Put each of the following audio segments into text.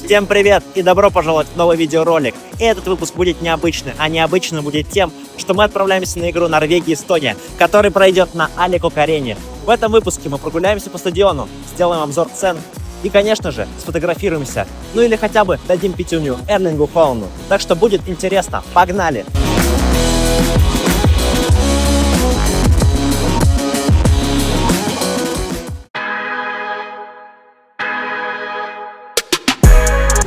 Всем привет и добро пожаловать в новый видеоролик. И этот выпуск будет необычный, а необычный будет тем, что мы отправляемся на игру Норвегия-Эстония, который пройдет на Али-Кок-арене. В этом выпуске мы прогуляемся по стадиону, сделаем обзор цен и, конечно же, сфотографируемся. Ну или хотя бы дадим пятюню Эрлингу Холланду. Так что будет интересно. Погнали!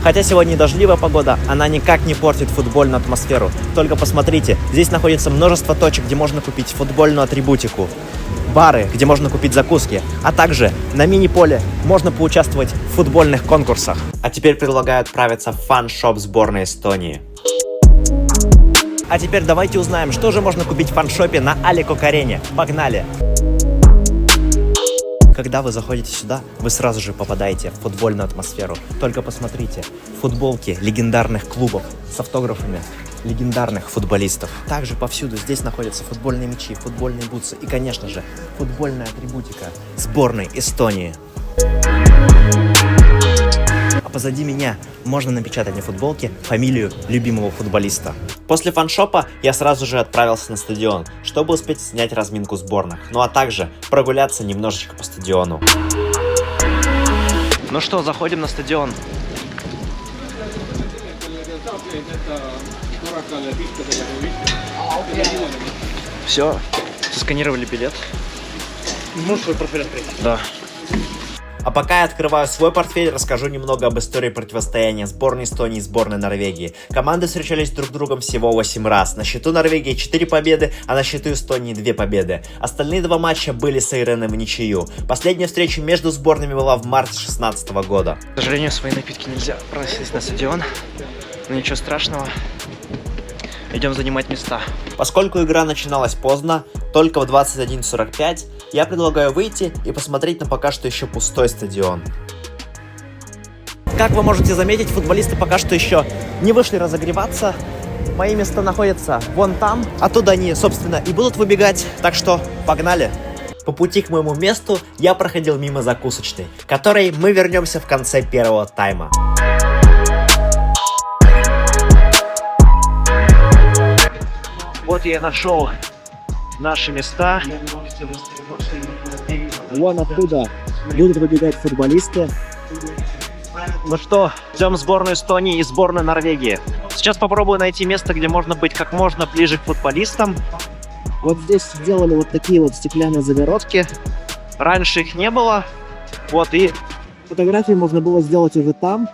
Хотя сегодня и дождливая погода, она никак не портит футбольную атмосферу. Только посмотрите, здесь находится множество точек, где можно купить футбольную атрибутику. Бары, где можно купить закуски, а также на мини-поле можно поучаствовать в футбольных конкурсах. А теперь предлагаю отправиться в фан-шоп сборной Эстонии. А теперь давайте узнаем, что же можно купить в фан-шопе на Али-Кок-арене. Погнали! Когда вы заходите сюда, вы сразу же попадаете в футбольную атмосферу. Только посмотрите, футболки легендарных клубов с автографами легендарных футболистов. Также повсюду здесь находятся футбольные мячи, футбольные бутсы и, конечно же, футбольная атрибутика сборной Эстонии. А позади меня можно напечатать на футболке фамилию любимого футболиста. После фаншопа я сразу же отправился на стадион, чтобы успеть снять разминку сборных, ну а также прогуляться немножечко по стадиону. Ну что, заходим на стадион. Все, сосканировали билет. Можешь свой портфель открыть? Да. А пока я открываю свой портфель, расскажу немного об истории противостояния сборной Эстонии и сборной Норвегии. Команды встречались друг с другом всего 8 раз. На счету Норвегии 4 победы, а на счету Эстонии 2 победы. Остальные 2 матча были сыграны в ничью. Последняя встреча между сборными была в марте 2016 года. К сожалению, свои напитки нельзя просить на стадион, но ничего страшного. Идем занимать места. Поскольку игра начиналась поздно, только в 21:45, я предлагаю выйти и посмотреть на пока что еще пустой стадион. Как вы можете заметить, футболисты пока что еще не вышли разогреваться. Мои места находятся вон там, оттуда они, собственно, и будут выбегать, так что погнали! По пути к моему месту я проходил мимо закусочной, к которой мы вернемся в конце первого тайма. Вот я и нашел наши места. Вон оттуда будут выбегать футболисты. Ну что, ждем сборную Эстонии и сборную Норвегии. Сейчас попробую найти место, где можно быть как можно ближе к футболистам. Вот здесь сделали вот такие вот стеклянные загородки. Раньше их не было. Вот и, Фотографии можно было сделать уже там.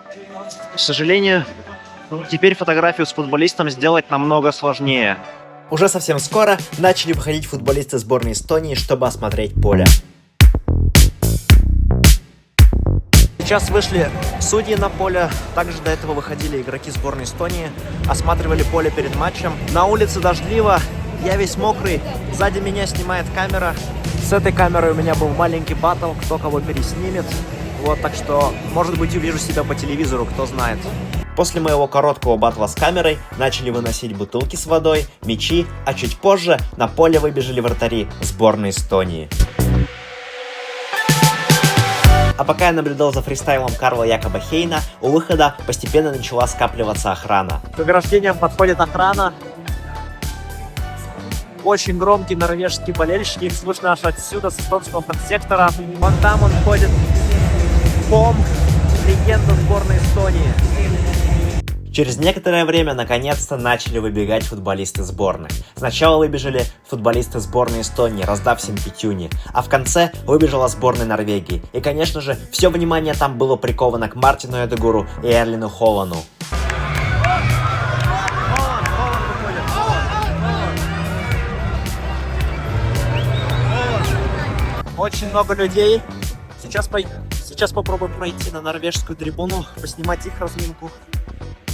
к сожалению, теперь фотографию с футболистом сделать намного сложнее. Уже совсем скоро начали выходить футболисты сборной Эстонии, чтобы осмотреть поле. Сейчас вышли судьи на поле, также до этого выходили игроки сборной Эстонии, осматривали поле перед матчем. На улице дождливо, я весь мокрый, сзади меня снимает камера. С этой камерой у меня был маленький баттл, кто кого переснимет. Вот, так что, может быть, увижу себя по телевизору, кто знает. После моего короткого баттла с камерой начали выносить бутылки с водой, мячи, а чуть позже на поле выбежали вратари сборной Эстонии. А пока я наблюдал за фристайлом Карла Якоба Хейна, у выхода постепенно начала скапливаться охрана. К ограждениям подходит охрана. Очень громкий норвежский болельщик, их слышно аж отсюда, с эстонского подсектора. Вон там он ходит. Пом, легенда сборной Эстонии. Через некоторое время наконец-то начали выбегать футболисты сборной. Сначала выбежали футболисты сборной Эстонии, раздав всем пятюни, а в конце выбежала сборная Норвегии. И, конечно же, все внимание там было приковано к Мартину Эдегору и Эрлину Холланду. Очень много людей. Сейчас попробуем пройти на норвежскую трибуну, поснимать их разминку.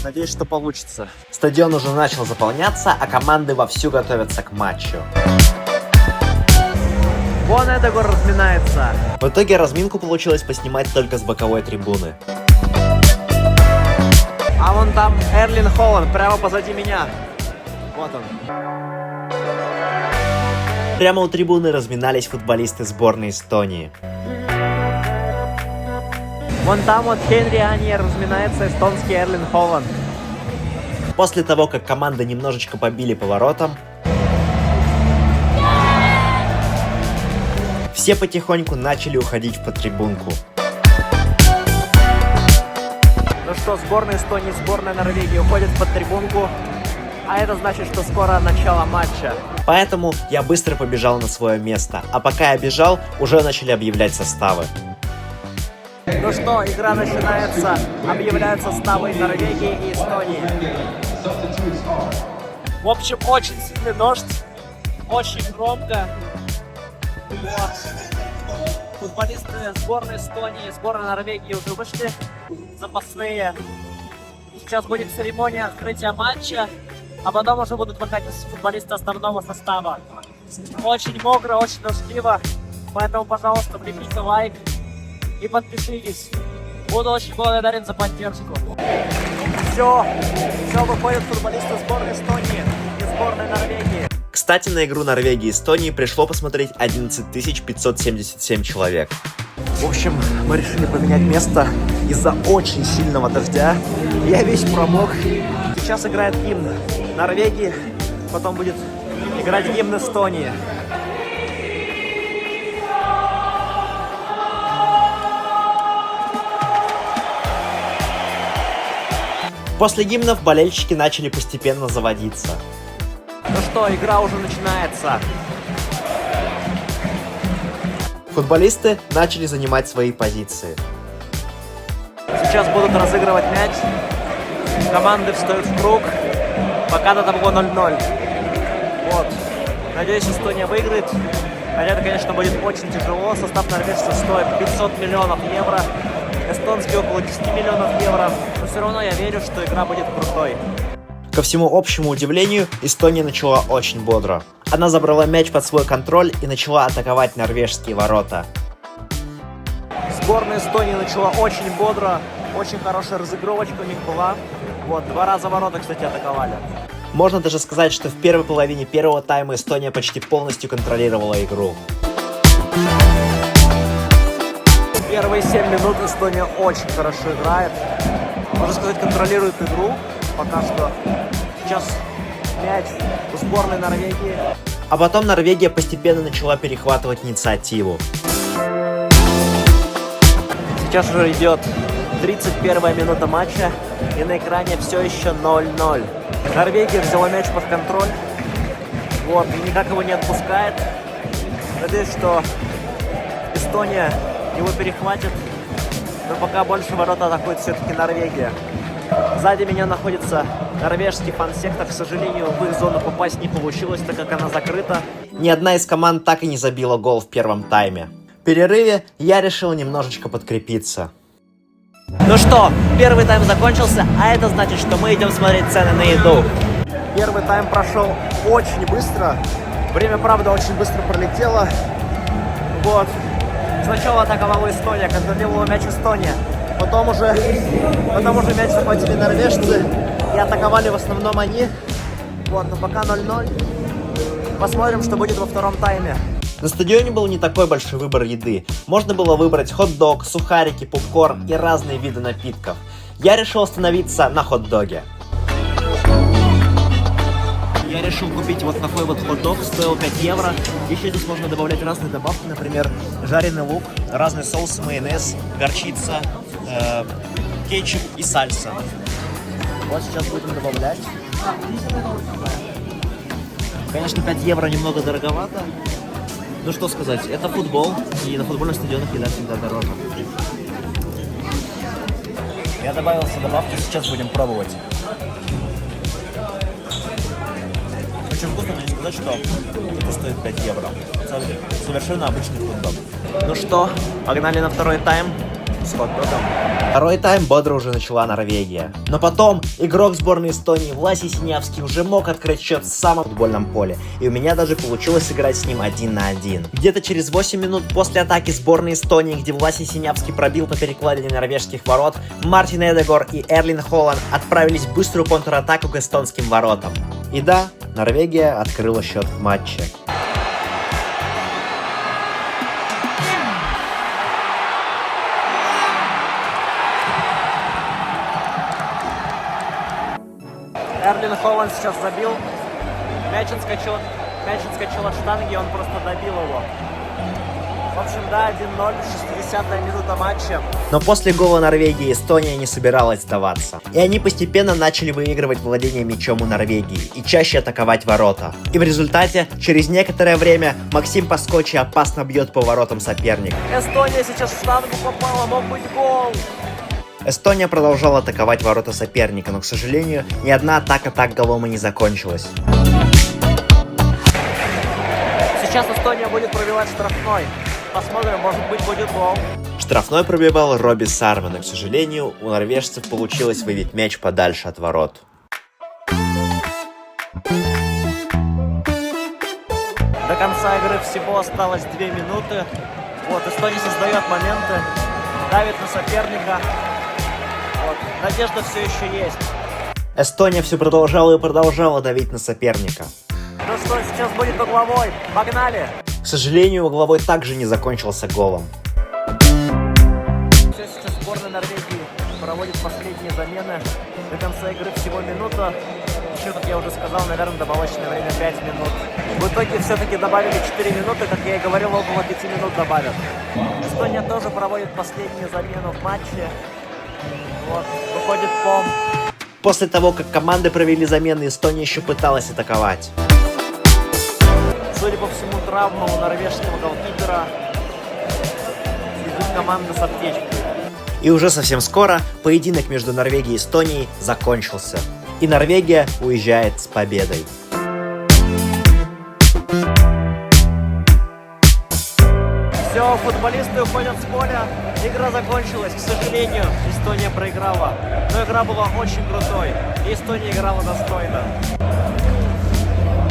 Надеюсь, что получится. Стадион уже начал заполняться, а команды вовсю готовятся к матчу. Вон Эдегор разминается. В итоге разминку получилось поснимать только с боковой трибуны. А вон там Эрлин Холланд, прямо позади меня. Вот он. Прямо у трибуны разминались футболисты сборной Эстонии. Вон там вот Хенри Анье разминается эстонский Эрлин Холланд. После того, как команды немножечко побили по воротам, все потихоньку начали уходить в подтрибунку. Ну что, сборная Эстонии, сборная Норвегии уходит в подтрибунку, а это значит, что скоро начало матча. Поэтому я быстро побежал на свое место, а пока я бежал, уже начали объявлять составы. Ну что, игра начинается, объявляют составы Норвегии и Эстонии. В общем, очень сильный дождь, очень громко. Вот. Футболисты сборной Эстонии, сборной Норвегии уже вышли, запасные. Сейчас будет церемония открытия матча, а потом уже будут выходить футболисты основного состава. Очень мокро, очень дождливо, поэтому, пожалуйста, влепите лайк и подпишитесь. Буду очень благодарен за поддержку. Все, выходят футболисты сборной Эстонии и сборной Норвегии. Кстати, на игру Норвегии и Эстонии пришло посмотреть 11 577 человек. В общем, мы решили поменять место из-за очень сильного дождя. Я весь промок. Сейчас играет гимн Норвегии, потом будет играть гимн Эстонии. После гимнов болельщики начали постепенно заводиться. Ну что, игра уже начинается. Футболисты начали занимать свои позиции. Сейчас будут разыгрывать мяч. Команды встают в круг. Пока до того 0-0. Вот. Надеюсь, Эстония выиграет. Хотя это, конечно, будет очень тяжело. Состав норвежцев стоит 500 миллионов евро. Эстонский около 10 миллионов евро. Но все равно я верю, что игра будет крутой. Ко всему общему удивлению, Эстония начала очень бодро. Она забрала мяч под свой контроль и начала атаковать норвежские ворота. Сборная Эстонии начала очень бодро. Очень хорошая разыгровочка у них была. Вот, 2 раза ворота, кстати, атаковали. Можно даже сказать, что в первой половине первого тайма Эстония почти полностью контролировала игру. Первые 7 минут Эстония очень хорошо играет. Можно сказать, контролирует игру. Пока что сейчас мяч у сборной Норвегии. А потом Норвегия постепенно начала перехватывать инициативу. Сейчас уже идет 31-я минута матча, и на экране все еще 0-0. Норвегия взяла мяч под контроль. Вот, и никак его не отпускает. Надеюсь, что Эстония его перехватит. Но пока больше ворот атакует все-таки Норвегия. Сзади меня находится норвежский фан-сектор. К сожалению, в их зону попасть не получилось, так как она закрыта. Ни одна из команд так и не забила гол в первом тайме. В перерыве я решил немножечко подкрепиться. Ну что, первый тайм закончился, а это значит, что мы идем смотреть цены на еду. Первый тайм прошел очень быстро. Время, правда, очень быстро пролетело. Вот. Сначала атаковала Эстония, контролировала мяч Эстония. Потом уже мяч захватили норвежцы и атаковали в основном они. Вот, но пока 0-0. Посмотрим, что будет во втором тайме. На стадионе был не такой большой выбор еды. Можно было выбрать хот-дог, сухарики, попкорн и разные виды напитков. Я решил остановиться на хот-доге. Я решил купить вот такой вот хот-дог, стоил 5 евро. Еще здесь можно добавлять разные добавки, например, жареный лук, разные соусы, майонез, горчица, кетчуп и сальса. Вот сейчас будем добавлять. Конечно, 5 евро немного дороговато. Ну что сказать, это футбол, и на футбольных стадионах еда всегда дороже. Я добавил все добавки, сейчас будем пробовать. Очень вкусно, но не сказать, что это стоит 5 евро. Совершенно обычный хот-дог. Ну что, погнали на второй тайм с хот-догом. Второй тайм бодро уже начала Норвегия. Но потом игрок сборной Эстонии Власий Синявский уже мог открыть счет в самом футбольном поле. И у меня даже получилось играть с ним 1 на 1. Где-то через 8 минут после атаки сборной Эстонии, где Власий Синявский пробил по перекладине норвежских ворот, Мартин Эдегор и Эрлин Холланд отправились в быструю контратаку к эстонским воротам. И да, Норвегия открыла счет в матче. Эрлин Холланд сейчас забил. Мяч отскочил от штанги, он просто добил его. В общем, да, 1-0, 60-я минута матча. Но после гола Норвегии Эстония не собиралась сдаваться. И они постепенно начали выигрывать владение мячом у Норвегии и чаще атаковать ворота. И в результате, через некоторое время, Максим Паскочи опасно бьет по воротам соперника. Эстония сейчас в штангу попала, мог быть гол. Эстония продолжала атаковать ворота соперника, но, к сожалению, ни одна атака так голом и не закончилась. Сейчас Эстония будет пробивать штрафной. Посмотрим, может быть, будет гол. Штрафной пробивал Робби Сарвен, и, к сожалению, у норвежцев получилось выбить мяч подальше от ворот. До конца игры всего осталось 2 минуты. Вот, Эстония создает моменты, давит на соперника. Вот, надежда все еще есть. Эстония все продолжала и продолжала давить на соперника. Ну что, сейчас будет угловой. Погнали! К сожалению, угловой также не закончился голом. Сейчас сборная Норвегии проводит последние замены. До конца игры всего минута. Еще, как я уже сказал, наверное, добавочное время 5 минут. В итоге все-таки добавили 4 минуты, как я и говорил, около 5 минут добавят. Эстония тоже проводит последнюю замену в матче. Вот, выходит Пом. После того, как команды провели замены, Эстония еще пыталась атаковать. Судя по всему, травма у норвежского голкипера. Идут команды с аптечкой. И уже совсем скоро поединок между Норвегией и Эстонией закончился. И Норвегия уезжает с победой. Все, футболисты уходят с поля. Игра закончилась. К сожалению, Эстония проиграла. Но игра была очень крутой. И Эстония играла достойно.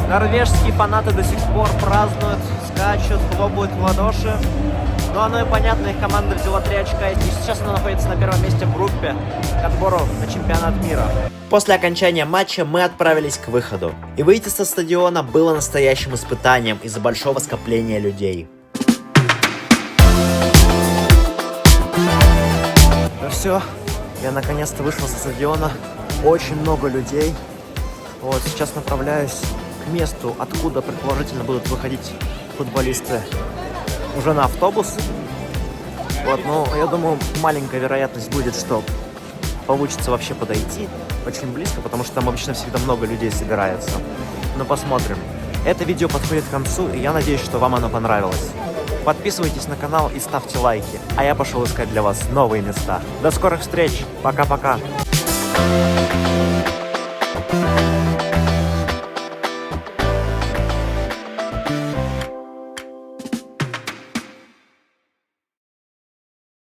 Норвежские фанаты до сих пор празднуют, скачут, хлопают в ладоши. Но оно и понятно, их команда взяла 3 очка, и сейчас она находится на первом месте в группе к отбору на чемпионат мира. После окончания матча мы отправились к выходу. И выйти со стадиона было настоящим испытанием из-за большого скопления людей. Ну все, я наконец-то вышел со стадиона. Очень много людей. Вот, сейчас направляюсь к месту, откуда предположительно будут выходить футболисты уже на автобус. Вот, ну, я думаю, маленькая вероятность будет, что получится вообще подойти очень близко, потому что там обычно всегда много людей собирается. Но посмотрим. Это видео подходит к концу, и я надеюсь, что вам оно понравилось. Подписывайтесь на канал и ставьте лайки, а я пошел искать для вас новые места. До скорых встреч, пока-пока!